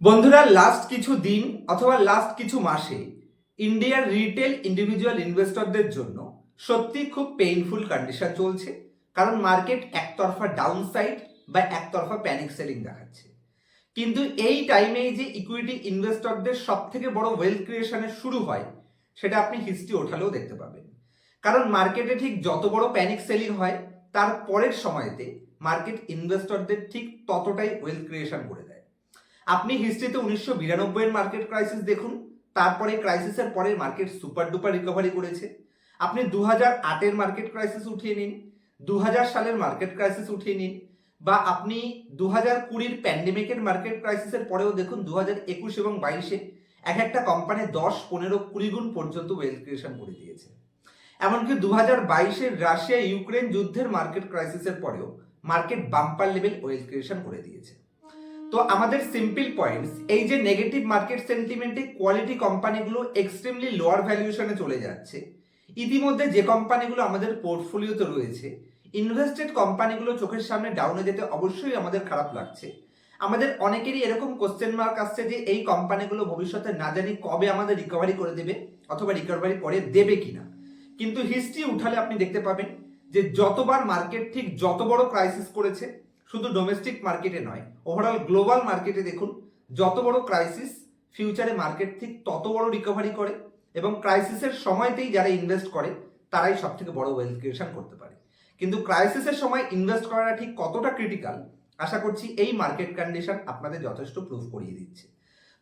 বন্ধুরা, লাস্ট কিছু দিন অথবা লাস্ট কিছু মাসে ইন্ডিয়ার রিটেল ইন্ডিভিজুয়াল ইনভেস্টরদের জন্য সত্যি খুব পেইনফুল কন্ডিশন চলছে। কারণ মার্কেট একতরফা ডাউন সাইড বা একতরফা প্যানিক সেলিং দেখাচ্ছে। কিন্তু এই টাইমে যে ইকুইটি ইনভেস্টরদের সব থেকে বড় ওয়েলথ ক্রিয়েশনের শুরু হয়, সেটা আপনি হিস্ট্রি ওঠালেও দেখতে পাবেন। কারণ মার্কেটে ঠিক যত বড় প্যানিক সেলিং হয়, তার পরের সময়তে মার্কেট ইনভেস্টরদের ঠিক ততটাই ওয়েলথ ক্রিয়েশন করে দেয়। আপনি হিস্ট্রিতে 1992 এর মার্কেট ক্রাইসিস দেখুন, তারপরে ক্রাইসিসের পরে মার্কেট সুপার ডুপার রিকভারি করেছে। আপনি 2008 এর মার্কেট ক্রাইসিস উঠিয়ে নিন, 2000 সালের মার্কেট ক্রাইসিস উঠিয়ে নিন, বা আপনি 2020 প্যান্ডেমিকের মার্কেট ক্রাইসিসের পরেও দেখুন 2021 এবং 22-এ এক একটা কোম্পানি 10, 15, 20 গুণ পর্যন্ত ওয়েলথ ক্রিয়েশন করে দিয়েছে। এমনকি 2022-এর রাশিয়া ইউক্রেন যুদ্ধের মার্কেট ক্রাইসিসের পরেও market bumper level wealth creation করে দিয়েছে। তো আমাদের সিম্পল পয়েন্টস, এই যে নেগেটিভ মার্কেট সেন্টিমেন্টে কোয়ালিটি কোম্পানিগুলো এক্সট্রিমলি লোয়ার ভ্যালুয়েশনে চলে যাচ্ছে, ইতিমধ্যে যে কোম্পানিগুলো আমাদের পোর্টফোলিওতে রয়েছে, ইনভেস্টেড কোম্পানিগুলো চোখের সামনে ডাউনে যেতে অবশ্যই আমাদের খারাপ লাগছে। আমাদের অনেকেরই এরকম কোশ্চেন মার্ক আসছে যে এই কোম্পানিগুলো ভবিষ্যতে না জানি কবে আমাদের রিকভারি করে দেবে অথবা রিকভারি করে দেবে কিনা। কিন্তু হিস্ট্রি উঠালে আপনি দেখতে পাবেন যে যতবার মার্কেট ঠিক যত বড় ক্রাইসিস করেছে, শুধু ডোমেস্টিক মার্কেটে নয়, ওভারঅল গ্লোবাল মার্কেটে দেখুন, যত বড় ক্রাইসিস ফিউচারে মার্কেট ঠিক তত বড় রিকভারি করে, এবং ক্রাইসিসের সময়তেই যারা ইনভেস্ট করে তারাই সব থেকে বড় ওয়েলথ ক্রিয়েশন করতে পারে। কিন্তু ক্রাইসিসের সময় ইনভেস্ট করাটা ঠিক কতটা ক্রিটিক্যাল, আশা করছি এই মার্কেট কন্ডিশন আপনাদের যথেষ্ট প্রুফ করিয়ে দিচ্ছে।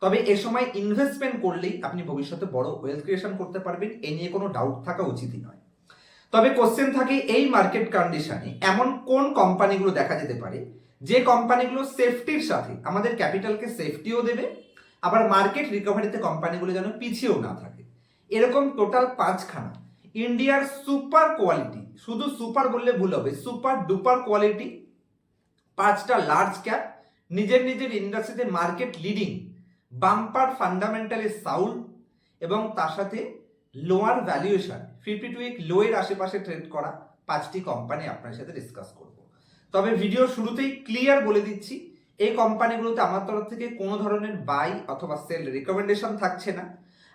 তবে এ সময় ইনভেস্টমেন্ট করলেই আপনি ভবিষ্যতে বড় ওয়েলথ ক্রিয়েশন করতে পারবেন, এ নিয়ে কোনো ডাউট থাকা উচিতই নয়। তবে কোশ্চেন থাকে এই মার্কেট কন্ডিশনে এমন কোন কোম্পানিগুলো দেখা যেতে পারে যে কোম্পানিগুলো সেফটির সাথে আমাদের ক্যাপিটালকে সেফটিও দেবে, আবার মার্কেট রিকভারিতে কোম্পানিগুলো যেন পিছিয়েও না থাকে। এরকম টোটাল 5খানা ইন্ডিয়ার সুপার কোয়ালিটি, শুধু সুপার বললে ভুল হবে, সুপার ডুপার কোয়ালিটি 5টা লার্জ ক্যাপ, নিজের নিজের ইন্ডাস্ট্রিতে market leading, bumper fundamentally sound, এবং তার সাথে লোয়ার ভ্যালুয়েশন 52 উইক লোয়ের আশেপাশে ট্রেড করা 5টি কোম্পানি আপনার সাথে ডিসকাস করব। তবে ভিডিও শুরুতেই ক্লিয়ার বলে দিচ্ছি, এই কোম্পানিগুলোতে আমার তরফ থেকে কোনো ধরনের বাই অথবা সেল রিকমেন্ডেশন থাকছে না।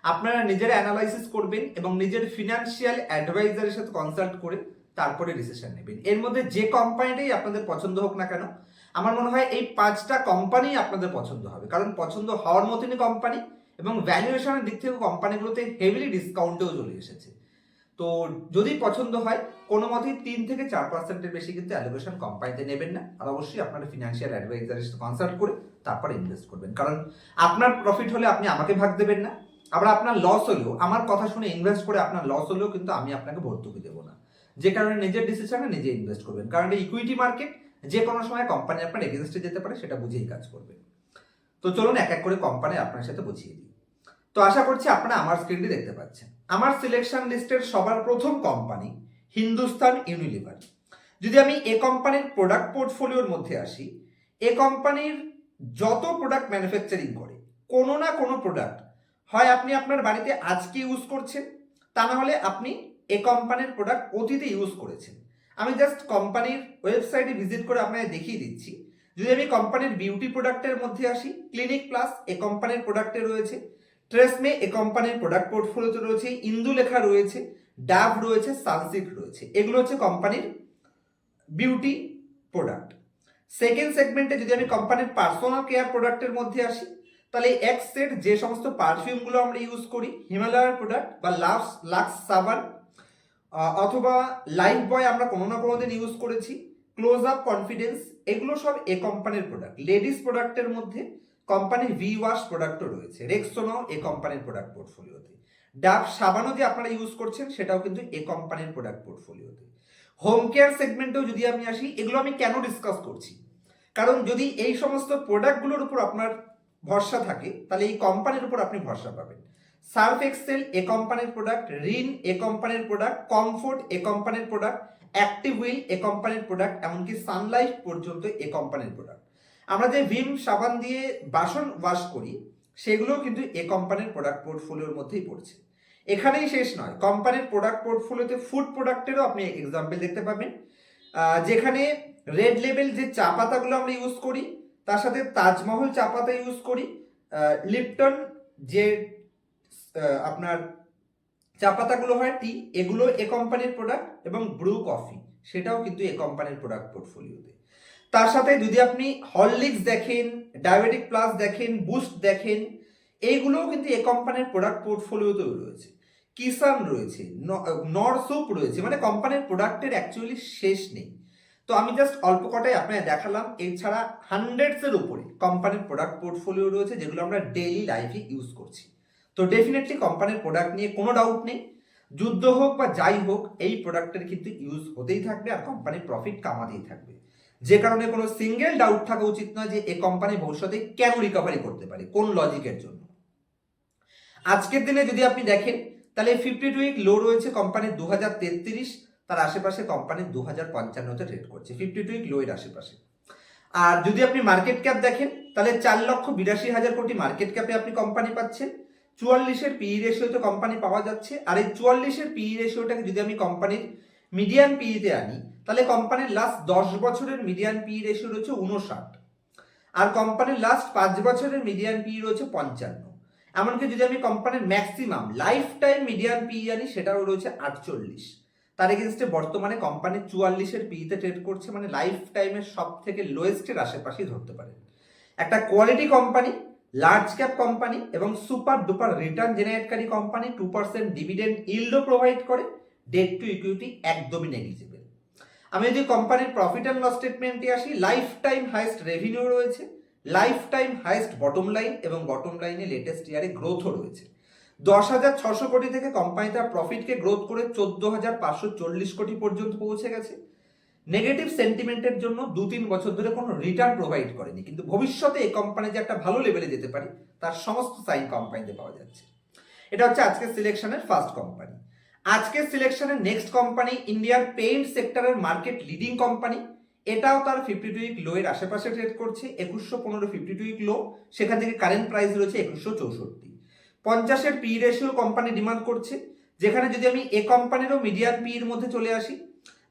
আপনারা নিজেরা অ্যানালাইসিস করবেন এবং নিজের ফিনান্সিয়াল অ্যাডভাইজারের সাথে কনসাল্ট করে তারপরে ডিসিশন নেবেন। এর মধ্যে যে কোম্পানিটাই আপনাদের পছন্দ হোক না কেন, আমার মনে হয় এই 5টা কোম্পানি আপনাদের পছন্দ হবে, কারণ পছন্দ হওয়ার মতনই কোম্পানি, এবং ভ্যালুয়েশনের দিক থেকে কোম্পানিগুলোতে হেভিলি ডিসকাউন্টেও চলে এসেছে। তো যদি পছন্দ হয়, কোনো মতেই 3 থেকে 4% বেশি কিন্তু অ্যালোকেশন কোম্পানিতে নেবেন না, আর অবশ্যই আপনার ফিনান্সিয়াল অ্যাডভাইজারের সাথে কনসাল্ট করে তারপরে ইনভেস্ট করবেন। কারণ আপনার প্রফিট হলে আপনি আমাকে ভাগ দেবেন না, আবার আপনার লস হলেও, আমার কথা শুনে ইনভেস্ট করে আপনার লস হলেও কিন্তু আমি আপনাকে ভর্তুকি দেবো না। যে কারণে নিজের ডিসিশনে নিজে ইনভেস্ট করবেন, কারণ এই ইকুইটি মার্কেট যে কোনো সময় কোম্পানি আপনার এগেনস্টে যেতে পারে, সেটা বুঝেই কাজ করবেন। তো চলুন এক এক করে কোম্পানি আপনার সাথে বুঝিয়ে দিই। তো আশা করছি আপনারা আমার স্ক্রিনটি দেখতে পাচ্ছেন। আমার সিলেকশন লিস্টের সবার প্রথম কোম্পানি হিন্দুস্তান ইউনিলিভার। যদি আমি এ কোম্পানির প্রোডাক্ট পোর্টফোলিওর মধ্যে আসি, এ কোম্পানির যত প্রোডাক্ট ম্যানুফ্যাকচারিং করে, কোনো না কোনো প্রোডাক্ট হয় আপনি আপনার বাড়িতে আজকে ইউজ করছেন, তা না হলে আপনি এ কোম্পানির প্রোডাক্ট অতীতে ইউজ করেছেন। আমি জাস্ট কোম্পানির ওয়েবসাইটে ভিজিট করে আপনাকে দেখিয়ে দিচ্ছি। যদি আমি কোম্পানির বিউটি প্রোডাক্টের মধ্যে আসি, ক্লিনিক প্লাস এ কোম্পানির প্রোডাক্টে রয়েছে, ট্রেসমে এ কোম্পানির প্রোডাক্ট পোর্টফোলিওতে রয়েছে, ইন্দুলেখা রয়েছে, ডাভ রয়েছে, সানসিল্ক রয়েছে। এগুলো হচ্ছে কোম্পানির বিউটি প্রোডাক্ট। সেকেন্ড সেগমেন্টে যদি আমি কোম্পানির পার্সোনাল কেয়ার প্রোডাক্টের মধ্যে আসি, তাহলে এক সেট যে সমস্ত পারফিউমগুলো আমরা ইউজ করি, হিমালয়ার প্রোডাক্ট বা লাক্স সাবান অথবা লাইফ বয় আমরা কোনো না কোনো দিন ইউজ করেছি, ক্লোজ আপ কনফিডেন্স, এগুলো সব এ কোম্পানির প্রোডাক্ট। লেডিস প্রোডাক্টের মধ্যে কোম্পানির ভি ওয়াশ প্রোডাক্টও রয়েছে, রেক্সোনাও এ কোম্পানির প্রোডাক্ট পোর্টফোলিওতে। ডাভ সাবানও যে আপনারা ইউজ করছেন সেটাও কিন্তু এ কোম্পানির প্রোডাক্ট পোর্টফোলিওতে। হোম কেয়ার সেগমেন্টেও যদি আমি আসি, এগুলো আমি কেন ডিসকাস করছি, কারণ যদি এই সমস্ত প্রোডাক্টগুলোর উপর আপনার ভরসা থাকে, তাহলে এই কোম্পানির উপর আপনি ভরসা পাবেন। সার্ফ এক্সেল এ কোম্পানির প্রোডাক্ট, রিন এ কোম্পানির প্রোডাক্ট, কমফোর্ট এ কোম্পানির প্রোডাক্ট, অ্যাক্টিভ হুইল এ কোম্পানির প্রোডাক্ট, এমনকি সানলাইফ পর্যন্ত এ কোম্পানির প্রোডাক্ট। আমরা যে ভিম সাবান দিয়ে বাসন ওয়াশ করি, সেগুলোও কিন্তু এ কোম্পানির প্রোডাক্ট পোর্টফোলিওর মধ্যেই পড়ছে। এখানেই শেষ নয়, কোম্পানির প্রোডাক্ট পোর্টফোলিওতে ফুড প্রোডাক্টেরও আপনি এক্সাম্পল দেখতে পাবেন, যেখানে রেড লেবেল যে চা পাতাগুলো আমরা ইউজ করি, তার সাথে তাজমহল চা পাতা ইউজ করি, লিপটন যে আপনার চা পাতাগুলো হয় টি, এগুলো এ কোম্পানির প্রোডাক্ট, এবং ব্রু কফি সেটাও কিন্তু এ কোম্পানির প্রোডাক্ট পোর্টফোলিওতে। তার সাথে যদি আপনি হরলিক্স দেখেন, ডায়াবেটিক প্লাস দেখেন, বুস্ট দেখেন, এইগুলোও কিন্তু এ কোম্পানির প্রোডাক্ট পোর্টফোলিওতেও রয়েছে। কিষান রয়েছে, নরসুপ রয়েছে, মানে কোম্পানির প্রোডাক্টের অ্যাকচুয়ালি শেষ নেই। তো আমি জাস্ট অল্প কটাই আপনাকে দেখালাম, এছাড়া হান্ড্রেডসের উপরে কোম্পানির প্রোডাক্ট পোর্টফোলিও রয়েছে যেগুলো আমরা ডেইলি লাইফে ইউজ করছি। তো ডেফিনেটলি কোম্পানির প্রোডাক্ট নিয়ে কোনো ডাউট নেই, যুদ্ধ হোক বা যাই হোক এই প্রোডাক্টের কিন্তু ইউজ হতেই থাকবে আর কোম্পানির প্রফিট কামাতেই থাকবে। যে কারণে কোনো সিঙ্গেল ডাউট থাকা উচিত নয় যে এই কোম্পানি ভবিষ্যতে কেন রিকভারি করতে পারে, কোন লজিকের জন্য। আজকের দিনে যদি আপনি দেখেন তাহলে 52 উইক লো রয়েছে কোম্পানির 2033, তার আশেপাশে কোম্পানির 2055তে ট্রেড করছে 52 উইক লো এর আশেপাশে। আর যদি আপনি মার্কেট ক্যাপ দেখেন তাহলে 4,82,000 কোটি মার্কেট ক্যাপে আপনি কোম্পানি পাচ্ছেন। 44-এর পিই রেশিওতে কোম্পানি পাওয়া যাচ্ছে। আর এই 44-এর পিই রেশিওটাকে যদি আমি কোম্পানির মিডিয়ান পিইতে আনি তাহলে কোম্পানির লাস্ট 10 বছরের মিডিয়ান পিই রেশিও রয়েছে 59, আর কোম্পানির লাস্ট 5 বছরের মিডিয়ান পিই রয়েছে 55। এমনকি যদি আমি কোম্পানির ম্যাক্সিমাম লাইফ টাইম মিডিয়ান পিই আনি সেটাও রয়েছে 48। তার এগেনস্টে বর্তমানে কোম্পানি 44-এর পিইতে ট্রেড করছে, মানে লাইফ টাইমের সব থেকে লোয়েস্টের আশেপাশেই ধরতে পারেন। একটা quality company, large cap company এবং সুপার ডুপার রিটার্ন জেনারেটকারী কোম্পানি, 2% ডিভিডেন্ড ইল্ডও প্রোভাইড করে, ডেট টু ইকুইটি একদমই নেগলিজিবল। আমি যদি কোম্পানির প্রফিট অ্যান্ড লস স্টেটমেন্টে আসি, লাইফ টাইম হাইস্ট রেভিনিউ রয়েছে, lifetime highest bottom line, এবং বটম লাইনে লেটেস্ট ইয়ারে গ্রোথও রয়েছে। 10,600 কোটি থেকে কোম্পানি তার প্রফিটকে গ্রোথ করে 14,540 কোটি পর্যন্ত পৌঁছে গেছে। নেগেটিভ সেন্টিমেন্টের জন্য 2-3 বছর ধরে কোনো রিটার্ন প্রোভাইড করেনি, কিন্তু ভবিষ্যতে এই কোম্পানি যে একটা ভালো লেভেলে যেতে পারে তার সমস্ত সাইন কোম্পানিতে পাওয়া যাচ্ছে। এটা হচ্ছে আজকের সিলেকশনের ফার্স্ট কোম্পানি। আজকের সিলেকশনের নেক্সট কোম্পানি ইন্ডিয়ার পেইন্ট সেক্টরের মার্কেট লিডিং কোম্পানি, এটাও তার 52 উইক লো এর আশেপাশে ট্রেড করছে। 2115 52 উইক লো, সেখান থেকে কারেন্ট প্রাইস রয়েছে 2164। 50-এর পি রেশিও কোম্পানি ডিমান্ড করছে, যেখানে যদি আমি এ কোম্পানিরও মিডিয়ান পি এর মধ্যে চলে আসি,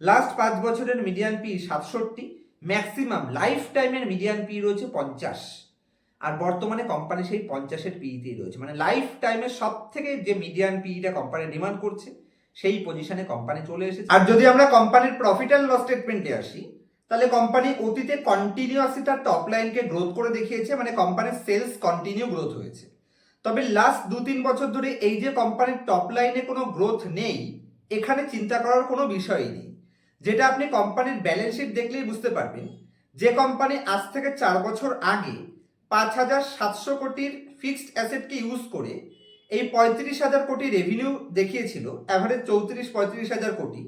লাস্ট 5 বছরের মিডিয়ান পি 67, ম্যাক্সিমাম লাইফ টাইমের মিডিয়ান পি রয়েছে 50, আর বর্তমানে কোম্পানি সেই 50-এর পিইতেই রয়েছে, মানে লাইফ টাইমের সব থেকে যে মিডিয়ান পিইটা কোম্পানি ডিমান্ড করছে সেই পজিশনে কোম্পানি চলে এসেছে। আর যদি আমরা কোম্পানির প্রফিট অ্যান্ড লস স্টেটমেন্টে আসি তাহলে কোম্পানি অতীতে কন্টিনিউয়াসলি তার টপ লাইনকে গ্রোথ করে দেখিয়েছে, মানে কোম্পানির সেলস কন্টিনিউ গ্রোথ হয়েছে। তবে লাস্ট 2-3 বছর ধরে এই যে কোম্পানির টপ লাইনে কোনো গ্রোথ নেই, এখানে চিন্তা করার কোনো বিষয়ই নেই। যেটা আপনি কোম্পানির ব্যালেন্স শিট দেখলেই বুঝতে পারবেন, যে কোম্পানি আজ থেকে 4 বছর আগে 5,700 কোটির ফিক্সড অ্যাসেটকে ইউজ করে এই 35,000 কোটি রেভিনিউ দেখিয়েছিল, অ্যাভারেজ 34-35,000 কোটি,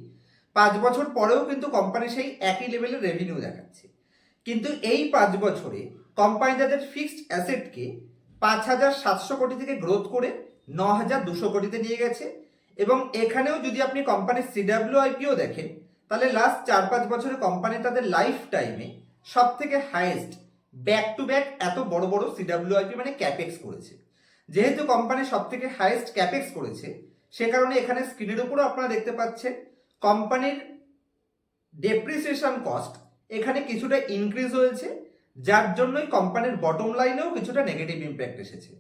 5 বছর পরেও কিন্তু কোম্পানি সেই একই লেভেলের রেভিনিউ দেখাচ্ছে। কিন্তু এই 5 বছরে কোম্পানি তাদের ফিক্সড অ্যাসেটকে 5,700 কোটি থেকে গ্রোথ করে 9,200 কোটিতে নিয়ে গেছে। এবং এখানেও যদি আপনি কোম্পানির সিডাব্লিউআইপিও দেখেন তাহলে লাস্ট 4-5 বছরে কোম্পানি তাদের লাইফ টাইমে সব থেকে হাইয়েস্ট ব্যাক টু ব্যাক এত বড় বড় সিডাব্লিউআইপি মানে ক্যাপেক্স করেছে। যেহেতু কোম্পানি সব থেকে হাইয়েস্ট ক্যাপেক্স করেছে, সে কারণে এখানে স্ক্রিনের উপরও আপনারা দেখতে পাচ্ছেন কোম্পানির ডেপ্রিসিয়েশন কস্ট এখানে কিছুটা ইনক্রিজ হয়েছে, যার জন্যই কোম্পানির বটম লাইনেও কিছুটা নেগেটিভ ইম্প্যাক্ট এসেছে।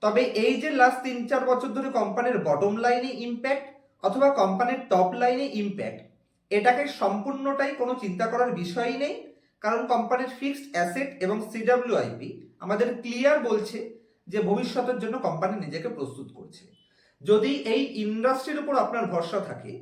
তবে এই যে লাস্ট 3-4 বছর ধরে কোম্পানির বটম লাইনে ইম্প্যাক্ট অথবা কোম্পানির টপ লাইনে ইম্প্যাক্ট, এটাকে সম্পূর্ণটাই কোনো চিন্তা করার বিষয়ই নেই, কারণ কোম্পানির ফিক্সড অ্যাসেট এবং সিডাব্লিউআইপি আমাদের ক্লিয়ার বলছে যে ভবিষ্যতের জন্য কোম্পানি নিজেকে প্রস্তুত করছে। যদি এই ইন্ডাস্ট্রির উপর আপনার ভরসা থাকে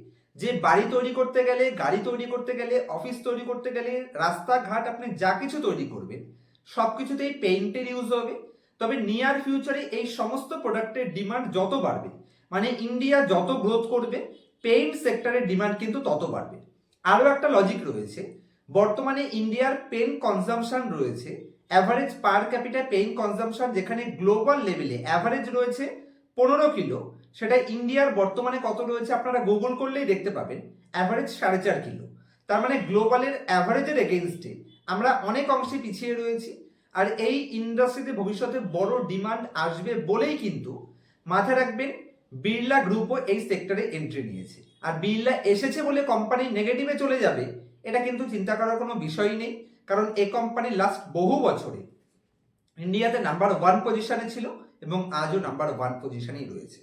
যে বাড়ি তৈরি করতে গেলে, গাড়ি তৈরি করতে গেলে, অফিস তৈরি করতে গেলে, রাস্তাঘাট আপনি যা কিছু তৈরি করবেন সব কিছুতেই পেইন্টের ইউজ হবে, তবে নিয়ার ফিউচারে এই সমস্ত প্রোডাক্টের ডিমান্ড যত বাড়বে, মানে ইন্ডিয়া যত গ্রোথ করবে, পেইন্ট সেক্টরের ডিমান্ড কিন্তু তত বাড়বে। আরও একটা লজিক রয়েছে, বর্তমানে ইন্ডিয়ার পেন কনজামশন রয়েছে average per capita pen consumption, যেখানে গ্লোবাল লেভেলে অ্যাভারেজ রয়েছে 15 কিলো, সেটা ইন্ডিয়ার বর্তমানে কত রয়েছে আপনারা গুগল করলেই দেখতে পাবেন, অ্যাভারেজ 4.5 কিলো। তার মানে গ্লোবালের অ্যাভারেজের এগেইনস্টে আমরা অনেক অংশে পিছিয়ে রয়েছি। আর এই ইন্ডাস্ট্রিতে ভবিষ্যতে বড় ডিমান্ড আসবে বলেই কিন্তু মাথায় রাখবেন বিড়লা গ্রুপও এই সেক্টরে এন্ট্রি নিয়েছে। আর বিড়লা এসেছে বলে কোম্পানি নেগেটিভে চলে যাবে এটা কিন্তু চিন্তা করার কোনো বিষয়ই নেই, কারণ এই কোম্পানি লাস্ট বহু বছরে ইন্ডিয়াতে নাম্বার 1 পজিশনে ছিল এবং আজও নাম্বার 1 পজিশনেই রয়েছে।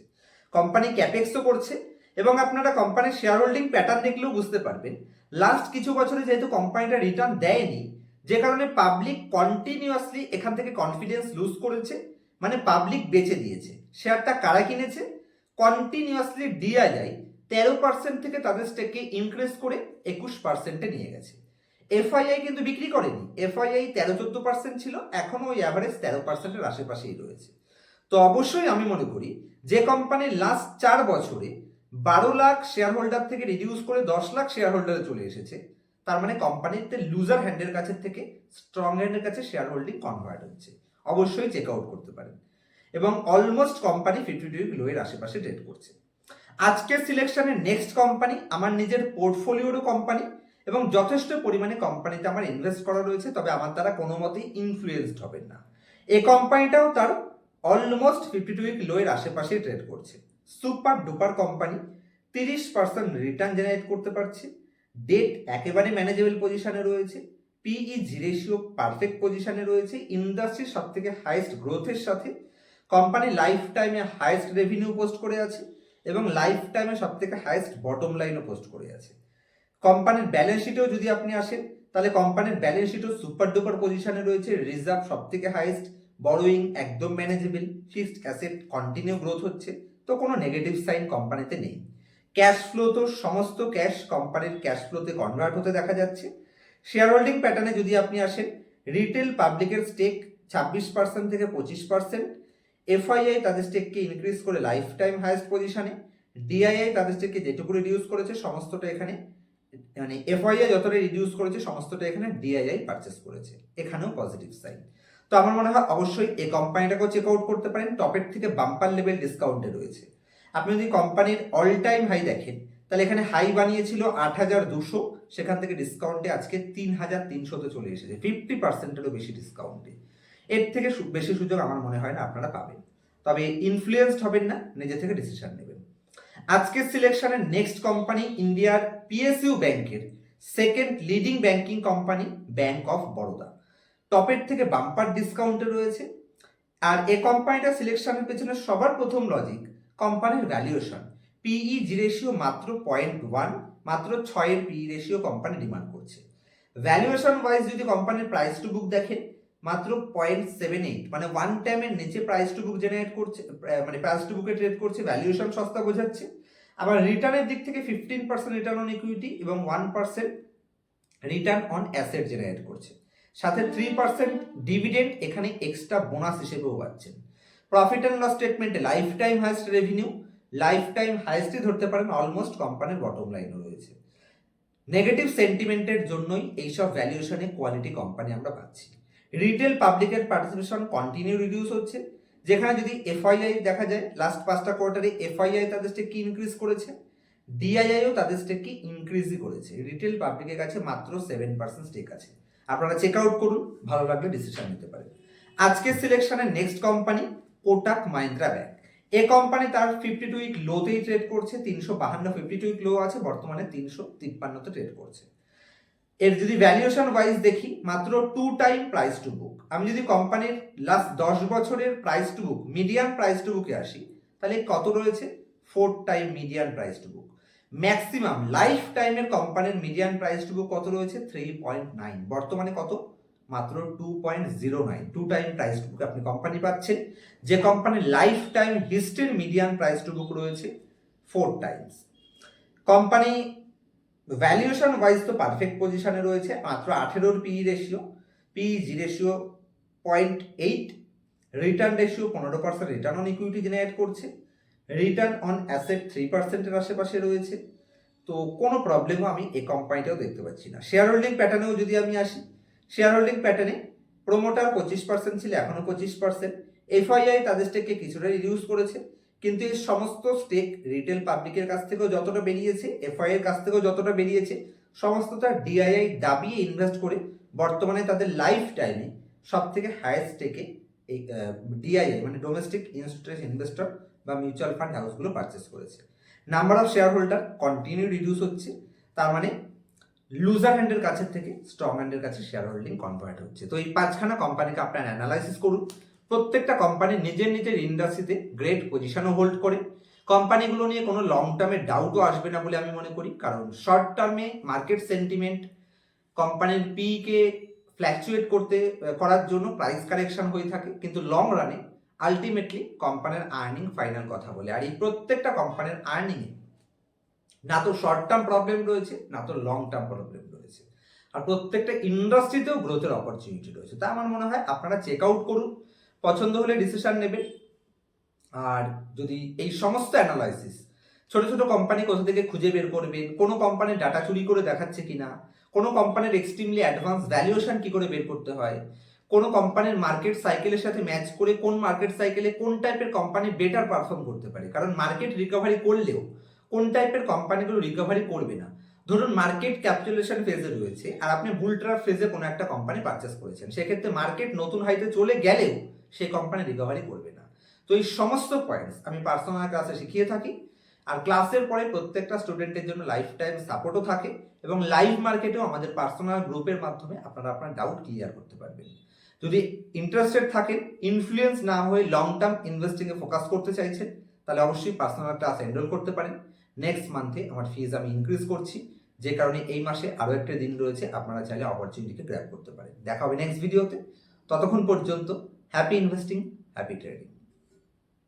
কোম্পানি ক্যাপেক্সও করছে এবং আপনারা কোম্পানির শেয়ার হোল্ডিং প্যাটার্ন দেখলেও বুঝতে পারবেন লাস্ট কিছু বছরে যেহেতু কোম্পানিটা রিটার্ন দেয়নি, যে কারণে পাবলিক কন্টিনিউয়াসলি এখান থেকে কনফিডেন্স লুজ করেছে, মানে পাবলিক বেচে দিয়েছে। শেয়ারটা কারা কিনেছে? কন্টিনিউয়াসলি ডিআইআই 13% থেকে তাদের স্টেককে ইনক্রিজ করে 21%-এ নিয়ে গেছে। এফআইআই কিন্তু বিক্রি করেনি, এফআইআই 13-14% ছিল, এখনো ওই অ্যাভারেজ 13%-এর আশেপাশেই রয়েছে। তো অবশ্যই আমি মনে করি যে কোম্পানির লাস্ট 4 বছরে 12 লাখ শেয়ার হোল্ডার থেকে রিডিউস করে 10 লাখ শেয়ার হোল্ডারে চলে এসেছে, তার মানে কোম্পানিতে লুজার হ্যান্ডের কাছে থেকে স্ট্রং হ্যান্ডের কাছে শেয়ার হোল্ডিং কনভার্ট হচ্ছে। অবশ্যই চেক আউট করতে পারেন। এবং অলমোস্ট কোম্পানি 52 উইক লোয়ের আশেপাশে ট্রেড করছে। আজকের সিলেকশনের নেক্সট কোম্পানি আমার নিজের পোর্টফোলিওরও কোম্পানি এবং যথেষ্ট পরিমাণে কোম্পানিতে আমার ইনভেস্ট করা রয়েছে, তবে আমার দ্বারা কোনো মতেই ইনফ্লুয়েসড হবেন না। এই কোম্পানিটাও তার অলমোস্ট 52 উইক লোয়ের আশেপাশে ট্রেড করছে। Super duper company, 30% return generate করতে পারছে, ডেট একেবারে ম্যানেজেবল পজিশনে রয়েছে, পিই রেশিও পারফেক্ট পজিশনে রয়েছে, ইন্ডাস্ট্রির সব থেকে হাইয়েস্ট গ্রোথের সাথে কোম্পানি লাইফ টাইমে হাইয়েস্ট রেভিনিউ পোস্ট করে আছে এবং লাইফ টাইমে সব থেকে হাইয়েস্ট বটম লাইনও পোস্ট করে আছে। কোম্পানির ব্যালেন্স শিটেও যদি আপনি আসেন তাহলে কোম্পানির ব্যালেন্স শিটও সুপার ডুপার পজিশনে রয়েছে, রিজার্ভ সব থেকে হাইয়েস্ট, বড়োয়িং একদম manageable, fixed asset continue growth হচ্ছে, তো কোনো নেগেটিভ সাইন কোম্পানিতে নেই। ক্যাশ ফ্লো তো সমস্ত ক্যাশ কোম্পানির ক্যাশ ফ্লোতে কনভার্ট হতে দেখা যাচ্ছে। শেয়ার হোল্ডিং প্যাটার্নে যদি আপনি আসেন, রিটেল পাবলিকের স্টেক 26% থেকে 25%, এফআইআই তাদের স্টেককে ইনক্রিজ করে লাইফ টাইম হাইয়েস্ট পজিশনে, ডিআইআই তাদের স্টেককে যেটুকু রিডিউস করেছে সমস্তটা এখানে, মানে এফআইআই যতটা রিডিউস করেছে সমস্তটা এখানে ডিআইআই পারচেস করেছে, এখানেও পজিটিভ সাইন। তো আমার মনে হয় অবশ্যই এই কোম্পানিটাকেও চেক আউট করতে পারেন, টপের থেকে বাম্পার লেভেল ডিসকাউন্টে রয়েছে। আপনি যদি কোম্পানির অল টাইম হাই দেখেন তাহলে এখানে হাই বানিয়েছিল 8,200, সেখান থেকে ডিসকাউন্টে আজকে 3,300-তে চলে এসেছে, 50%-এরও বেশি ডিসকাউন্টে। এর থেকে বেশি সুযোগ আমার মনে হয় না আপনারা পাবেন, তবে ইনফ্লুয়েন্সড হবেন না, নিজে থেকে ডিসিশন নেবেন। আজকের সিলেকশনের নেক্সট কোম্পানি ইন্ডিয়ার পিএসইউ ব্যাংকের second leading banking company bank of Baroda, টপের থেকে বাম্পার ডিসকাউন্টে রয়েছে। আর এই কোম্পানিটা সিলেকশনের পেছনে সবার প্রথম লজিক কোম্পানির ভ্যালুয়েশন। পিই রেশিও মাত্র 0.1, মাত্র 6-এর পিই রেশিও কোম্পানি ডিমান্ড করছে। ভ্যালুয়েশন ওয়াইজ যদি কোম্পানির প্রাইস টু বুক দেখেন মাত্র 0.78, মানে 1 টাইমের নিচে প্রাইস টু বুক জেনারেট করছে, মানে প্রাইস টু বুকে ট্রেড করছে, ভ্যালুয়েশন সস্তা বোঝাচ্ছে। আবার রিটার্নের দিক থেকে 15% রিটার্ন অন ইকুইটি এবং 1% রিটার্ন অন অ্যাসেট জেনারেট করছে, সাথে 3% ডিভিডেন্ড এখানে এক্সট্রা বোনাস হিসেবেও পাচ্ছেন। প্রফিট অ্যান্ড লস স্টেটমেন্টে lifetime highest revenue, lifetime হাইয়েস্টই ধরতে পারেন, অলমোস্ট কোম্পানির বটম লাইনও রয়েছে। নেগেটিভ সেন্টিমেন্টের জন্যই এইসব ভ্যালুয়েশনে কোয়ালিটি কোম্পানি আমরা পাচ্ছি। রিটেল পাবলিকের পার্টিসিপেশন কন্টিনিউ রিডিউস হচ্ছে, যেখানে যদি এফআইআই দেখা যায় লাস্ট 5টা কোয়ার্টারে এফআইআই তাদের স্টেক কি ইনক্রিজ করেছে, ডিআইআইও তাদের স্টেক কি ইনক্রিজই করেছে। রিটেল পাবলিকের কাছে মাত্র 7% স্টেক আছে, আপনারা চেক আউট করুন, ভালো লাগলে ডিসিশন নিতে পারেন। আজকের সিলেকশনের next company Kotak Mahindra bank. এই কোম্পানি তার 52 উইক লোতেই ট্রেড করছে, 352 52 উইক লো আছে, বর্তমানে 353-তে ট্রেড করছে। এর যদি ভ্যালুয়েশন ওয়াইজ দেখি মাত্র 2 টাইম প্রাইস টু বুক। আমি যদি কোম্পানির লাস্ট 10 বছরের price to book, median price to বুকে আসি তাহলে কত রয়েছে? 4 time median price to book. Maximum life টাইমের কোম্পানির মিডিয়ান প্রাইস টু বুক কত রয়েছে? 3.9, বর্তমানে কত? মাত্র 2.09, 2 টাইম প্রাইস টু বুক আপনি কোম্পানি পাচ্ছেন, যে কোম্পানির লাইফ টাইম হিস্ট্রির মিডিয়ান প্রাইস টু বুক রয়েছে 4 টাইমস। কোম্পানি ভ্যালুয়েশন ওয়াইজ তো পারফেক্ট পজিশনে রয়েছে, মাত্র 18-এর PE ratio, PE ratio 0.8, return ratio 15% return on equity generate করছে, রিটার্ন অন অ্যাসেট 3%-এর আশেপাশে রয়েছে। তো কোনো প্রবলেমও আমি এই কোম্পানিটাও দেখতে পাচ্ছি না। শেয়ার হোল্ডিং প্যাটার্নেও যদি আমি আসি, শেয়ার হোল্ডিং প্যাটার্নে প্রোমোটার 25% ছিল, এখনো 25%। এফআইআই তাদের স্টেককে কিছুটা রিডিউস করেছে, কিন্তু এই সমস্ত স্টেক রিটেল পাবলিকের কাছ থেকেও যতটা বেরিয়েছে, এফআই এর কাছ থেকেও যতটা বেরিয়েছে, সমস্তটা ডিআইআই দাবিয়ে ইনভেস্ট করে বর্তমানে তাদের লাইফ টাইমে সব থেকে হাইয়েস্ট স্টেকে এই ডিআইআই মানে ডোমেস্টিক ইনস্টিটিউশনাল ইনভেস্টর বা মিউচুয়াল ফান্ড হাউসগুলো পারচেস করেছে। Number of share holder continue reduce হচ্ছে, তার মানে লুজার হ্যান্ডের কাছের থেকে স্ট্রং হ্যান্ডের কাছে শেয়ার হোল্ডিং কনভার্ট হচ্ছে। তো এই 5খানা কোম্পানিকে আপনার অ্যানালাইসিস করুন। প্রত্যেকটা কোম্পানি নিজের নিজের ইন্ডাস্ট্রিতে গ্রেট পজিশনও হোল্ড করে। কোম্পানিগুলো নিয়ে কোনো লং টার্মে ডাউটও আসবে না বলে আমি মনে করি, কারণ শর্ট টার্মে মার্কেট সেন্টিমেন্ট কোম্পানির পিকে ফ্ল্যাকচুয়েট করার জন্য প্রাইস কারেকশন হয়ে থাকে, কিন্তু লং রানে আলটিমেটলি কোম্পানির আর্নিং ফাইনাল কথা বলে। আর এই প্রত্যেকটা কোম্পানির আর্নিংয়ে না তো শর্ট টার্ম প্রবলেম রয়েছে, না তো লং টার্ম প্রবলেম রয়েছে, আর প্রত্যেকটা ইন্ডাস্ট্রিতেও গ্রোথের অপরচুনিটি রয়েছে। তা আমার মনে হয় আপনারা চেক আউট করুন, পছন্দ হলে ডিসিশন নেবেন। আর যদি এই সমস্ত অ্যানালাইসিস, ছোট ছোট কোম্পানি কোথা থেকে খুঁজে বের করবেন, কোনো কোম্পানির ডাটা চুরি করে দেখাচ্ছে কিনা, কোনো কোম্পানির এক্সট্রিমলি অ্যাডভান্স ভ্যালুয়েশন কি করে বের করতে হয়, কোনো কোম্পানির মার্কেট সাইকেলের সাথে ম্যাচ করে কোন মার্কেট সাইকেলে কোন টাইপের কোম্পানি বেটার পারফর্ম করতে পারে, কারণ মার্কেট রিকভারি করলেও কোন টাইপের কোম্পানিগুলো রিকভারি করবে না। ধরুন মার্কেট ক্যাপিটালেশন ফেজে রয়েছে আর আপনি বুল ট্র্যাপ ফেজে কোনো একটা কোম্পানি পারচেস করেছেন, সেক্ষেত্রে মার্কেট নতুন হাইতে চলে গেলেও সেই কোম্পানি রিকভারি করবে না। তো এই সমস্ত পয়েন্টস আমি পার্সোনাল ক্লাসে শিখিয়ে থাকি, আর ক্লাসের পরে প্রত্যেকটা স্টুডেন্টের জন্য লাইফ টাইম সাপোর্টও থাকে, এবং লাইভ মার্কেটেও আমাদের পার্সোনাল গ্রুপের মাধ্যমে আপনারা আপনার ডাউট ক্লিয়ার করতে পারবেন। যদি ইন্টারেস্টেড থাকেন, ইনফ্লুয়েন্স না হয়ে লং টার্ম ইনভেস্টিংয়ে ফোকাস করতে চাইছেন, তাহলে অবশ্যই পার্সোনাল ক্লাস এনরোল করতে পারেন। নেক্সট মান্থে আমার ফিজ আমি ইনক্রিজ করছি, যে কারণে এই মাসে আরও একটা দিন রয়েছে, আপনারা চাইলে অপরচুনিটিকে গ্র্যাব করতে পারেন। দেখা হবে নেক্সট ভিডিওতে। ততক্ষণ পর্যন্ত হ্যাপি ইনভেস্টিং, হ্যাপি ট্রেডিং।